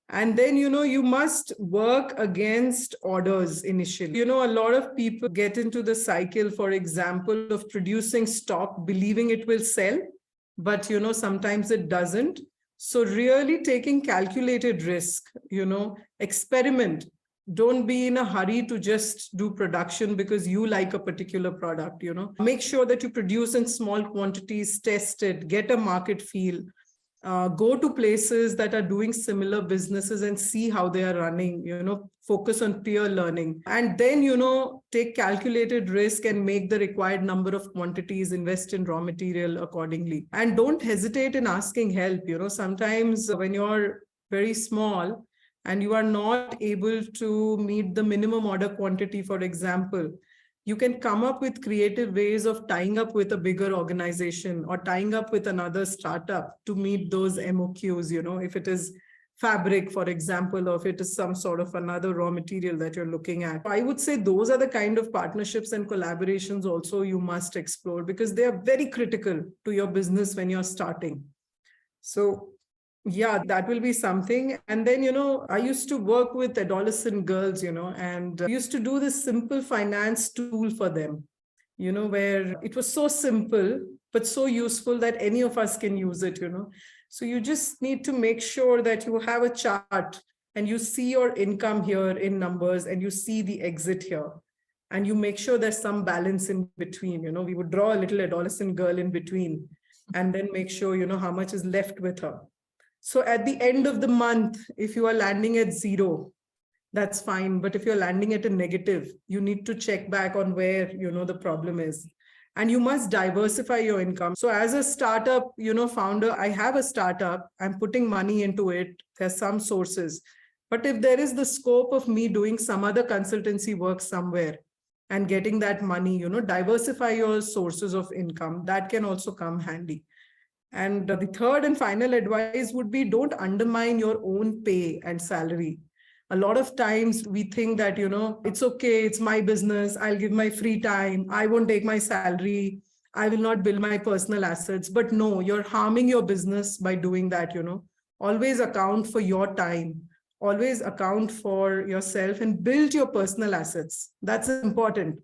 And then, you must work against orders initially. A lot of people get into the cycle, for example, of producing stock, believing it will sell, but, sometimes it doesn't. So really taking calculated risk, experiment. Don't be in a hurry to just do production because you like a particular product, Make sure that you produce in small quantities, test it, get a market feel. Go to places that are doing similar businesses and see how they are running, focus on peer learning. And then, take calculated risk and make the required number of quantities, invest in raw material accordingly. And don't hesitate in asking help. Sometimes when you're very small and you are not able to meet the minimum order quantity, for example, you can come up with creative ways of tying up with a bigger organization or tying up with another startup to meet those MOQs, if it is fabric, for example, or if it is some sort of another raw material that you're looking at. I would say those are the kind of partnerships and collaborations also you must explore because they are very critical to your business when you're starting. So yeah, that will be something. And then, I used to work with adolescent girls, and used to do this simple finance tool for them, where it was so simple, but so useful that any of us can use it, So you just need to make sure that you have a chart and you see your income here in numbers and you see the exit here. And you make sure there's some balance in between, we would draw a little adolescent girl in between and then make sure, how much is left with her. So at the end of the month, if you are landing at 0, that's fine. But if you're landing at a negative, you need to check back on where, the problem is. And you must diversify your income. So as a startup, founder, I have a startup, I'm putting money into it. There's some sources. But if there is the scope of me doing some other consultancy work somewhere and getting that money, diversify your sources of income. That can also come handy. And the third and final advice would be don't undermine your own pay and salary. A lot of times we think that, it's okay, it's my business, I'll give my free time, I won't take my salary, I will not build my personal assets. But no, you're harming your business by doing that, Always account for your time, always account for yourself and build your personal assets. That's important.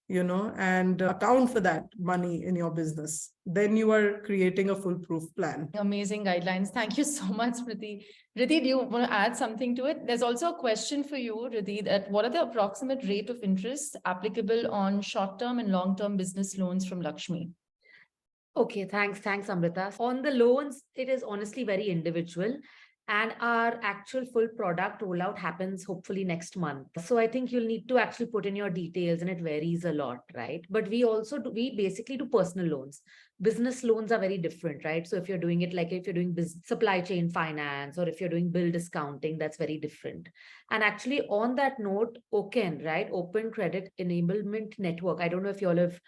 And account for that money in your business. Then you are creating a foolproof plan. Amazing guidelines. Thank you so much, Priti. Ridhi, do you want to add something to it? There's also a question for you, Ridhi, that what are the approximate rate of interest applicable on short-term and long-term business loans from Lakshmi? Okay, thanks, Amrita. On the loans, it is honestly very individual. And our actual full product rollout happens hopefully next month. So I think you'll need to actually put in your details, and it varies a lot, right? But we basically do personal loans. Business loans are very different, right? So if you're doing it, like if you're doing business, supply chain finance, or if you're doing bill discounting, that's very different. And actually, on that note, OCEN, right? Open Credit Enablement Network. I don't know if you all have,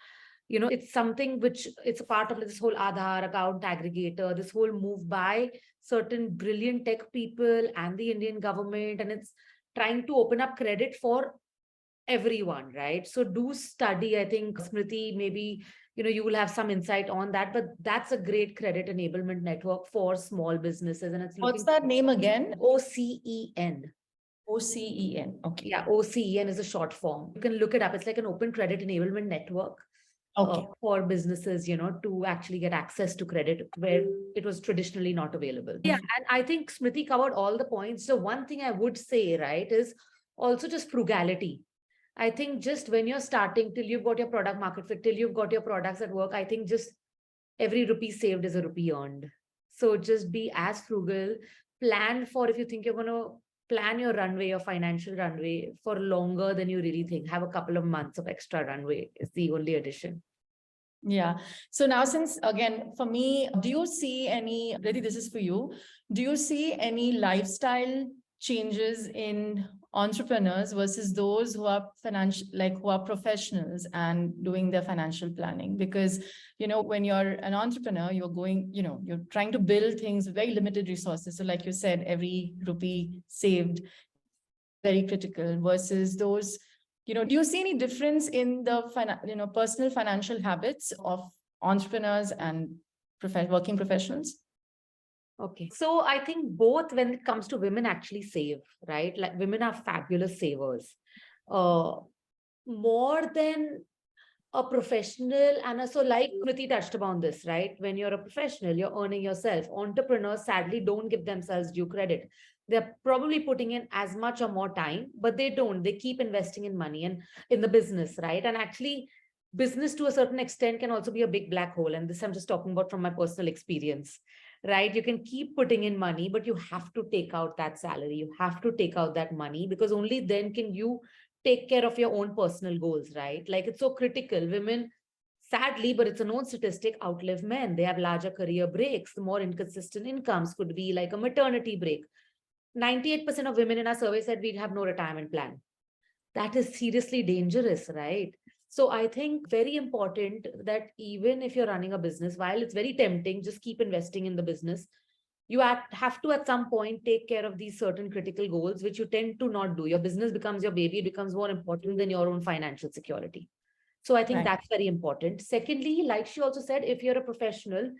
it's something which it's a part of this whole Aadhaar account aggregator, this whole move by certain brilliant tech people and the Indian government, and it's trying to open up credit for everyone, right? So do study. I think Smriti, maybe you will have some insight on that, but that's a great credit enablement network for small businesses, and it's What's looking that name again? OCEN. OCEN. Okay. Yeah, OCEN is a short form. You can look it up. It's like an open credit enablement network. Okay. For businesses, to actually get access to credit where it was traditionally not available. Yeah, and I think Smriti covered all the points. So one thing I would say, right, is also just frugality. I think just when you're starting, till you've got your product market fit, till you've got your products at work, I think just every rupee saved is a rupee earned. So just be as frugal, plan for, if you think you're going to plan your runway, your financial runway for longer than you really think. Have a couple of months of extra runway is the only addition. Yeah. So now, since again, for me, do you see any, Rithi, this is for you. Do you see any lifestyle changes in entrepreneurs versus those who are who are professionals and doing their financial planning? Because, when you're an entrepreneur, you're going, you're trying to build things with very limited resources. So like you said, every rupee saved, very critical, versus those, do you see any difference in the personal financial habits of entrepreneurs and working professionals? Okay. So I think both, when it comes to women, actually save, right? Like women are fabulous savers. More than a professional so like Priti touched upon this, right? When you're a professional, you're earning yourself. Entrepreneurs sadly don't give themselves due credit. They're probably putting in as much or more time, but they don't. They keep investing in money and in the business, right? And actually, business to a certain extent can also be a big black hole. And this I'm just talking about from my personal experience, right? You can keep putting in money, but you have to take out that salary. You have to take out that money, because only then can you take care of your own personal goals, right? Like it's so critical. Women, sadly, but it's a known statistic, outlive men. They have larger career breaks. The more inconsistent incomes could be like a maternity break. 98% of women in our survey said we'd have no retirement plan. That is seriously dangerous, right? So I think very important that even if you're running a business, while it's very tempting, just keep investing in the business. You have to at some point take care of these certain critical goals, which you tend to not do. Your business becomes your baby, it becomes more important than your own financial security. So I think that's very important. Secondly, like she also said, if you're a professional,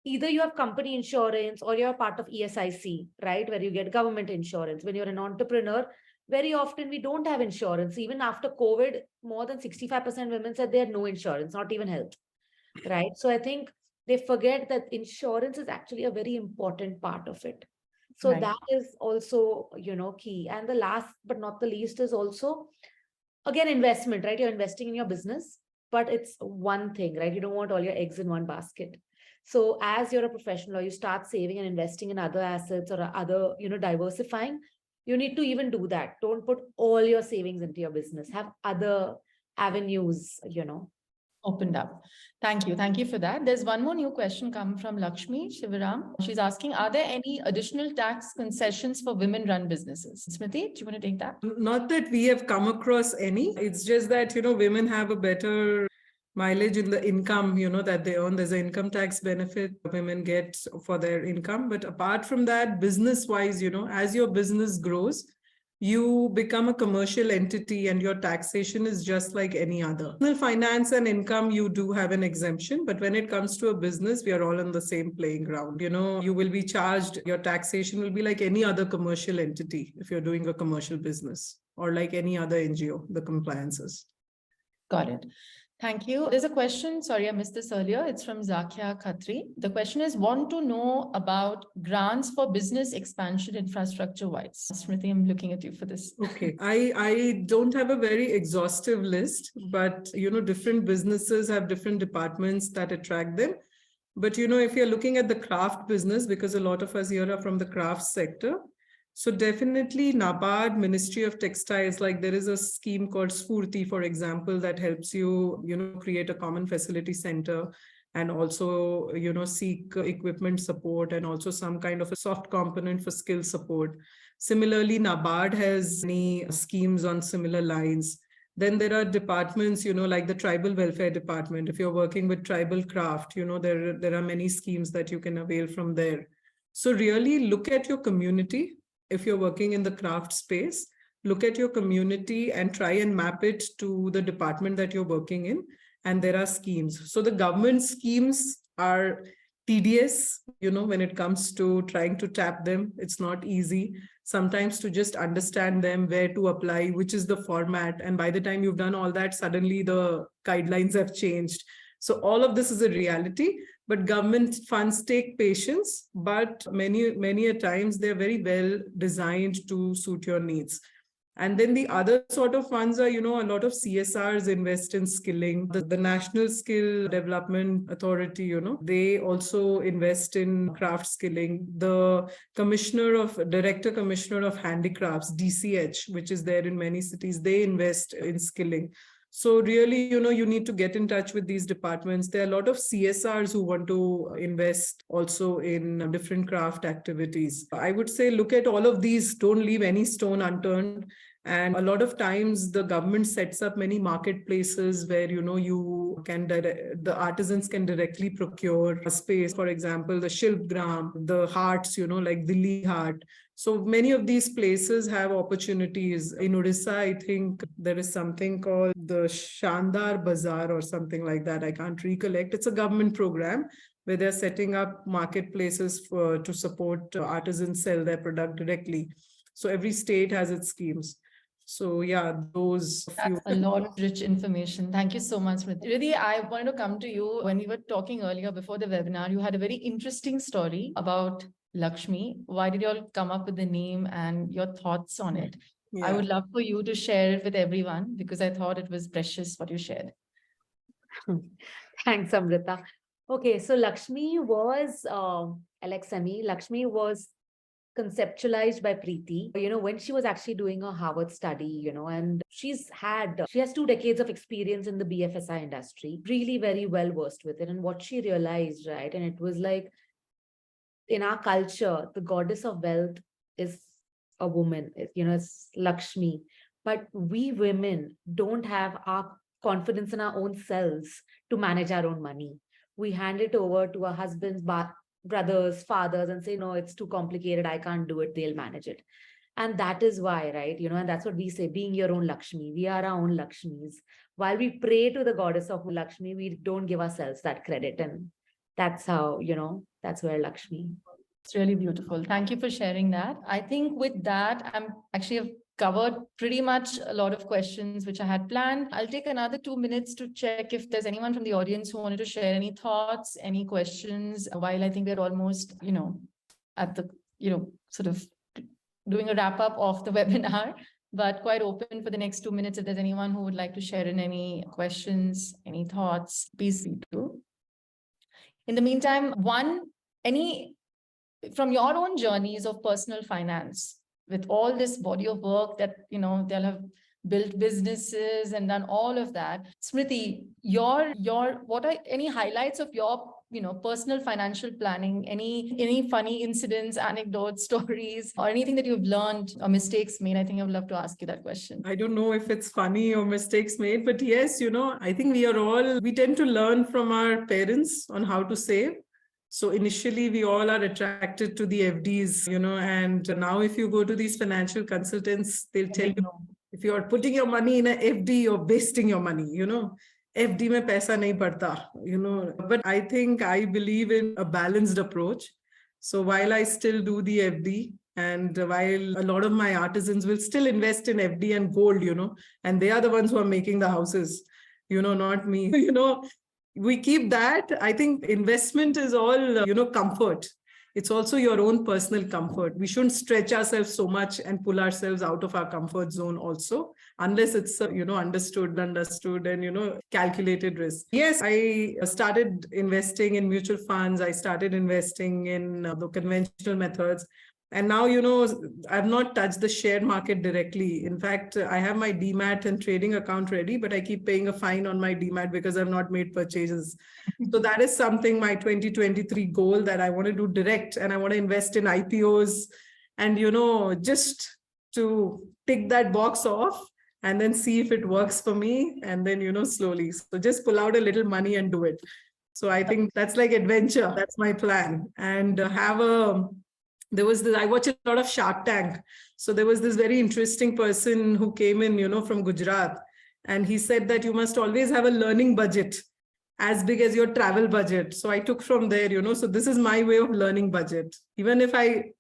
either you have company insurance or you're part of ESIC, right, where you get government insurance. When you're an entrepreneur, very often we don't have insurance. Even after COVID, more than 65% women said they had no insurance, not even health, right? So I think they forget that insurance is actually a very important part of it. So that is also, key. And the last but not the least is also, again, investment, right? You're investing in your business, but it's one thing, right? You don't want all your eggs in one basket. So as you're a professional, or you start saving and investing in other assets or other, diversifying, you need to even do that. Don't put all your savings into your business. Have other avenues, Opened up. Thank you. Thank you for that. There's one more new question come from Lakshmi Shivaram. She's asking, are there any additional tax concessions for women-run businesses? Smriti, do you want to take that? Not that we have come across any. It's just that, women have a better mileage in the income, that they earn. There's an income tax benefit women get for their income. But apart from that, business-wise, as your business grows, you become a commercial entity and your taxation is just like any other. Finance and income, you do have an exemption, but when it comes to a business, we are all on the same playing ground. You will be charged, your taxation will be like any other commercial entity if you're doing a commercial business, or like any other NGO, the compliances. Got it. Thank you. There's a question. Sorry, I missed this earlier. It's from Zakia Khatri. The question is, want to know about grants for business expansion infrastructure-wise. Smriti, I'm looking at you for this. Okay. I don't have a very exhaustive list, but, different businesses have different departments that attract them. But, if you're looking at the craft business, because a lot of us here are from the craft sector, so definitely NABARD, Ministry of Textiles, like there is a scheme called Smriti, for example, that helps you, create a common facility center and also, seek equipment support and also some kind of a soft component for skill support. Similarly, NABARD has many schemes on similar lines. Then there are departments, like the tribal welfare department. If you're working with tribal craft, there are many schemes that you can avail from there. So really look at your community. If you're working in the craft space, look at your community and try and map it to the department that you're working in. And there are schemes. So the government schemes are tedious, when it comes to trying to tap them. It's not easy sometimes to just understand them, where to apply, which is the format. And by the time you've done all that, suddenly the guidelines have changed. So all of this is a reality, but government funds take patience, but many a times they're very well designed to suit your needs. And then the other sort of funds are, a lot of CSRs invest in skilling. The National Skill Development Authority, they also invest in craft skilling. The Director Commissioner of Handicrafts, DCH, which is there in many cities, they invest in skilling. So really, you need to get in touch with these departments. There are a lot of CSRs who want to invest also in different craft activities. I would say look at all of these, don't leave any stone unturned. And a lot of times the government sets up many marketplaces where, the artisans can directly procure a space. For example, the Shilpgram, the hearts, like Dilli Heart. So many of these places have opportunities. In Odisha, I think there is something called the Shandar Bazaar or something like that. I can't recollect. It's a government program where they're setting up marketplaces to support artisans sell their product directly. So every state has its schemes. So yeah, those few. That's a lot of rich information. Thank you so much, Priti. Ridhi, I wanted to come to you. When we were talking earlier before the webinar, you had a very interesting story about Lakshmi. Why did you all come up with the name and your thoughts on it? Yeah. I would love for you to share it with everyone because I thought it was precious what you shared. Thanks, Amrita. Okay, so Lakshmi was LXME. Lakshmi was conceptualized by Prithi, when she was actually doing a Harvard study, and she has 2 decades of experience in the BFSI industry, really very well versed with it. And what she realized, right, and it was like, in our culture, the goddess of wealth is a woman, it's Lakshmi. But we women don't have our confidence in our own selves to manage our own money. We hand it over to our husbands, brothers, fathers, and say, no, it's too complicated, I can't do it, they'll manage it. And that is why, right, and that's what we say, being your own Lakshmi. We are our own Lakshmis. While we pray to the goddess of Lakshmi, we don't give ourselves that credit. And that's how, that's where Lakshmi. It's really beautiful. Thank you for sharing that. I think with that, I'm actually have covered pretty much a lot of questions which I had planned. I'll take another 2 minutes to check if there's anyone from the audience who wanted to share any thoughts, any questions, while I think we're almost, at the, sort of doing a wrap up of the webinar, but quite open for the next 2 minutes. If there's anyone who would like to share in any questions, any thoughts, please do. In the meantime, from your own journeys of personal finance, with all this body of work that, they'll have built businesses and done all of that. Smriti, what are any highlights of your, personal financial planning? Any funny incidents, anecdotes, stories, or anything that you've learned or mistakes made? I think I would love to ask you that question. I don't know if it's funny or mistakes made, but yes, I think we tend to learn from our parents on how to save. So initially, we all are attracted to the FDs, and now if you go to these financial consultants, they'll tell you, if you're putting your money in an FD, you're wasting your money, FD mein paisa nahi padta, But I think I believe in a balanced approach. So while I still do the FD, and while a lot of my artisans will still invest in FD and gold, and they are the ones who are making the houses, not me, we keep that. I think investment is all, comfort. it's also your own personal comfort. We shouldn't stretch ourselves so much and pull ourselves out of our comfort zone also, unless it's understood and calculated risk. Yes, I started investing in mutual funds. I started investing in the conventional methods. And now, I've not touched the share market directly. In fact, I have my demat and trading account ready, but I keep paying a fine on my demat because I've not made purchases. So that is something, my 2023 goal, that I want to do direct, and I want to invest in IPOs and, just to tick that box off and then see if it works for me. And then, slowly. So just pull out a little money and do it. So I think that's like adventure. That's my plan. And I watch a lot of Shark Tank. So there was this very interesting person who came in, from Gujarat. And he said that you must always have a learning budget as big as your travel budget. So I took from there, so this is my way of learning budget. Even if I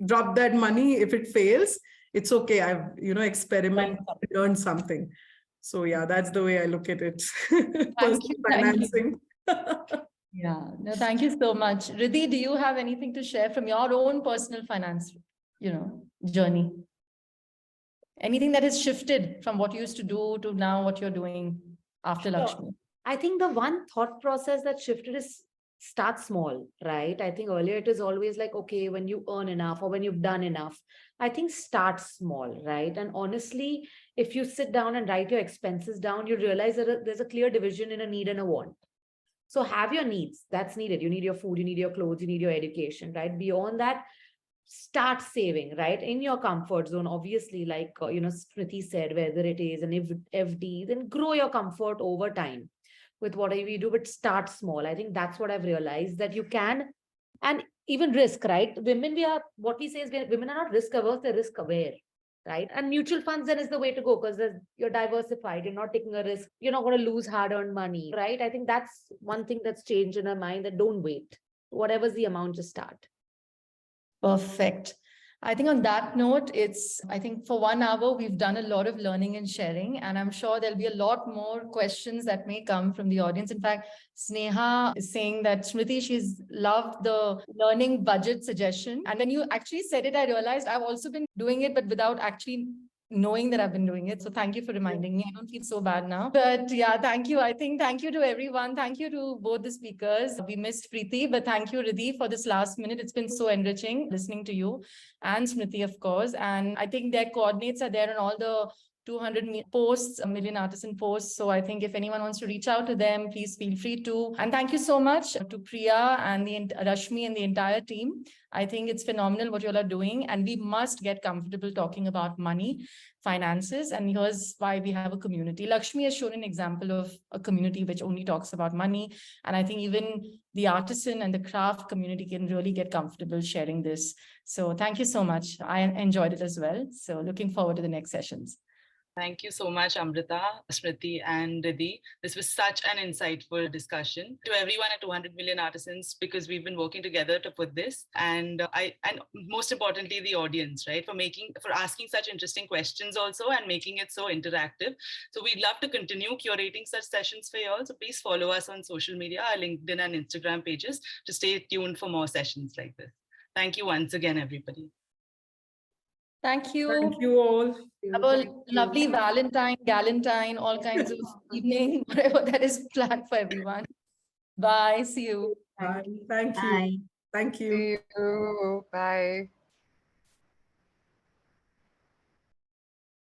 drop that money, if it fails, it's okay. I've, experimented, learned something. So yeah, that's the way I look at it. Personal financing. Yeah, no, thank you so much. Ridhi, do you have anything to share from your own personal finance, journey? Anything that has shifted from what you used to do to now what you're doing after Lakshmi? I think the one thought process that shifted is start small, right? I think earlier it is always like, okay, when you earn enough or when you've done enough, I think start small, right? And honestly, if you sit down and write your expenses down, you realize that there's a clear division in a need and a want. So have your needs, that's needed. You need your food, you need your clothes, you need your education, right? Beyond that, start saving, right? In your comfort zone, obviously, like, Smriti said, whether it is an FD, then grow your comfort over time with whatever you do, but start small. I think that's what I've realized, that you can, and even risk, right? Women, what we say is women are not risk averse, they're risk aware. Right. And mutual funds then is the way to go, because you're diversified, you're not taking a risk, you're not going to lose hard-earned money. Right. I think that's one thing that's changed in our mind, that don't wait. Whatever's the amount, just start. Perfect. I think on that note, I think for 1 hour, we've done a lot of learning and sharing, and I'm sure there'll be a lot more questions that may come from the audience. In fact, Sneha is saying that Smriti, she's loved the learning budget suggestion. And when you actually said it, I realized I've also been doing it, but without actually knowing that I've been doing it. So thank you for reminding me. I don't feel so bad now. But yeah, thank you. I think thank you to everyone. Thank you to both the speakers. We missed Prithi, but thank you, Ridhi, for this last minute. It's been so enriching listening to you, and Smriti, of course. And I think their coordinates are there on all the 200 posts, a million artisan posts. So I think if anyone wants to reach out to them, please feel free to. And thank you so much to Priya and the Rashmi and the entire team. I think it's phenomenal what you all are doing, and we must get comfortable talking about money, finances, and here's why we have a community. Lakshmi has shown an example of a community which only talks about money, and I think even the artisan and the craft community can really get comfortable sharing this. So thank you so much. I enjoyed it as well. So looking forward to the next sessions. Thank you so much, Amrita, Smriti, and Ridhi. This was such an insightful discussion. To everyone at 200 Million Artisans, because we've been working together to put this, and most importantly, the audience, right, for asking such interesting questions also and making it so interactive. So we'd love to continue curating such sessions for you all. So please follow us on social media, our LinkedIn and Instagram pages, to stay tuned for more sessions like this. Thank you once again, everybody. Thank you. Thank you all. Have a lovely Valentine, Galentine, all kinds of evening, whatever that is planned for everyone. Bye. See you. Bye. Thank you. Bye. Thank you. See you. Bye.